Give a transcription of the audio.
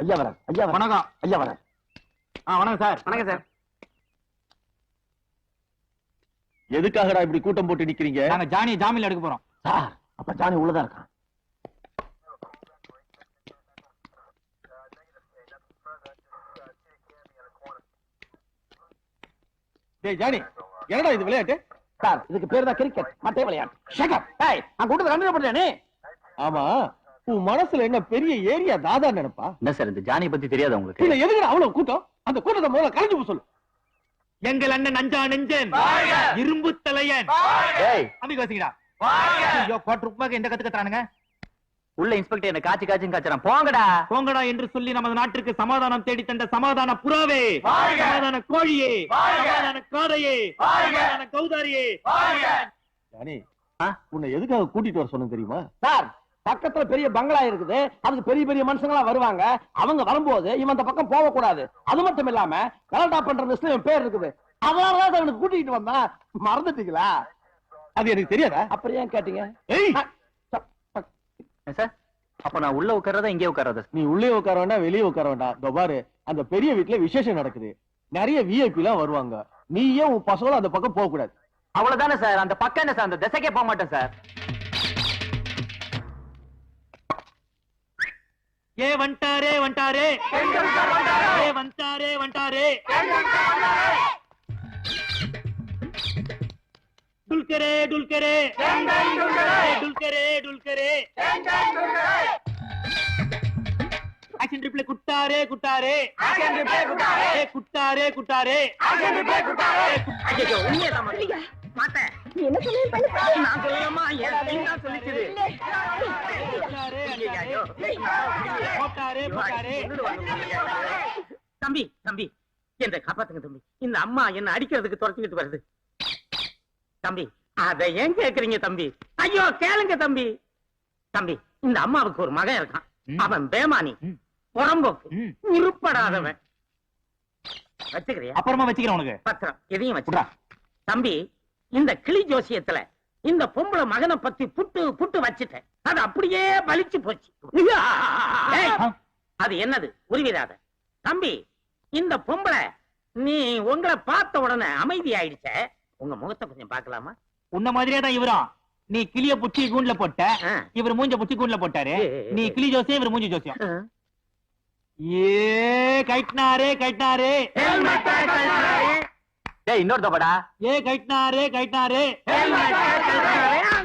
ஐயா வர ஐயா வணக்கம் ஐயா வர வணக்கம் சார் வணக்கம் சார். எதுக்காகடா இப்படி கூட்டம் போட்டு நிக்கிறீங்க? நாங்க ஜானி ஜாமீன் எடுக்க போறோம் சார். அப்ப ஜானி உள்ளதா இருக்கான். டேய் ஜானி, என்னடா இது விளையாட்டு? சார் இதுக்கு பேர் தான் கிரிக்கெட், மட்டை விளையாட்டு. ஷேகர் டேய் நான் கூட்டத்தை கண்டினியூ பண்றேனே. ஆமா, உன் மனசுல என்ன பெரிய ஏரியா தாதா நினைப்பா? என்ன சார் இந்த ஜானி பத்தி தெரியாது உங்களுக்கு? இல்ல எதுக்குடா அவ்வளவு கூட்டம்? அந்த கூட்டத்தை முதல்ல கலைஞ்சு போ சொல்லு. எங்கள் அண்ணன் அஞ்சா நெஞ்சன் இரும்பு தலையன் அமிக்கு வசிக்கடா. ஐயோ கோட் ரூபாய்க்கு எந்த கத்துக்கறானுங்க? உள்ள இன்ஸ்பெக்டர் என்ன காட்சி காட்சின்னு காச்சறான். போங்கடா போங்கடா என்று சொல்லி நமது நாட்டிற்கு சமாதானம் தேடி தந்த சமாதான புறாவே, சமாதான கோழியே, சமாதான காடையே, சமாதான கௌதாரியே. ஜானி, உன்னை எதுக்காக கூட்டிட்டு வர சொன்னேன் தெரியுமா? சார் பக்கத்துல பெரிய பங்களா இருக்குது, அதுக்கு பெரிய பெரிய மனுஷங்களா வருவாங்க. அவங்க வரும்போது இவன் அந்த பக்கம் போக கூடாது. அது மட்டும் இல்லாம கலட்டா பண்ற லிஸ்ட்ல இவன் பேர் இருக்குது. அதனாலதான் அவனுக்கு கூட்டிட்டு வந்தான். மறந்துட்டீங்களா? அது எனக்கு தெரியாதா? அப்புறம் ஏன் கேட்டீங்க? சார் அப்ப நான் உள்ள உட்கார்றதா இங்கே உட்கார்றதா? நீ உள்ளே உட்கார வேண்டாம், வெளியே உட்கார வேண்டாம். இதோ பாரு, அந்த பெரிய வீட்டுல விசேஷம் நடக்குது. நிறைய விஐபி எல்லாம் வருவாங்க. நீயே உன் பசங்களும் அந்த பக்கம் போக கூடாது. அவ்வளவுதானே சார்? அந்த பக்கம் என்ன சார்? அந்த திசைக்கே போக மாட்டேன் சார். ஏ வண்டாரே வண்டாரே ஏ வண்டாரே வண்டாரே டுல்கரே டுல்கரே டுல்கரே டுல்கரே ஆக்ஷன் ரிப்ளே குட்டாரே குட்டாரே ஆக்ஷன் ரிப்ளே குட்டாரே குட்டாரே குட்டாரே ஆக்ஷன் ரிப்ளே குட்டாரே. ஐயோ உண்மையா மாட்டே. நீ என்ன சொன்னீங்க பண்ணு. நான் சொல்லலாமா? ஏன் நான் சொல்லிச்சது? தம்பி தம்பி என்ன காப்பாத்துங்க தம்பி. இந்த அம்மா என்ன அடிக்கிறதுக்கு துரத்திக்கிட்டு வருது தம்பி. அதை ஏன் கேக்குறீங்க தம்பி? ஐயோ கேளுங்க தம்பி. தம்பி இந்த அம்மாவுக்கு ஒரு மகன் இருக்கான். அவன் பேமானி, புறம்போக்கு, உருப்படாதவன். வச்சுக்கிறியா? அப்புறமா வச்சுக்கிறேன் உனக்கு பத்திரம் எதையும் வச்சுடா தம்பி. இந்த கிளி ஜோசியத்துல இந்த பொம்பளை மகனை பத்தி புட்டு புட்டு வச்சுட்டேன். அது அப்படியே பலிச்சு போச்சு. அது என்னது உருவிடாத தம்பி. இந்த பொம்பளை நீ உங்களை பார்த்த உடனே அமைதி ஆயிடுச்ச. உங்க முகத்தை கொஞ்சம் பார்க்கலாமா? உன்ன மாதிரியே தான் இவரும். நீ கிளிய புச்சி கூண்டுல போட்ட, இவர் மூஞ்ச புச்சி கூண்டுல போட்டாரு. நீ கிளி ஜோசியம், இவர் மூஞ்சி ஜோசியம். ஏ கைட்னாரே கைட்னாரே டேய் இன்னொரு தப்படா. ஏ கைட்னாரே கைட்னாரே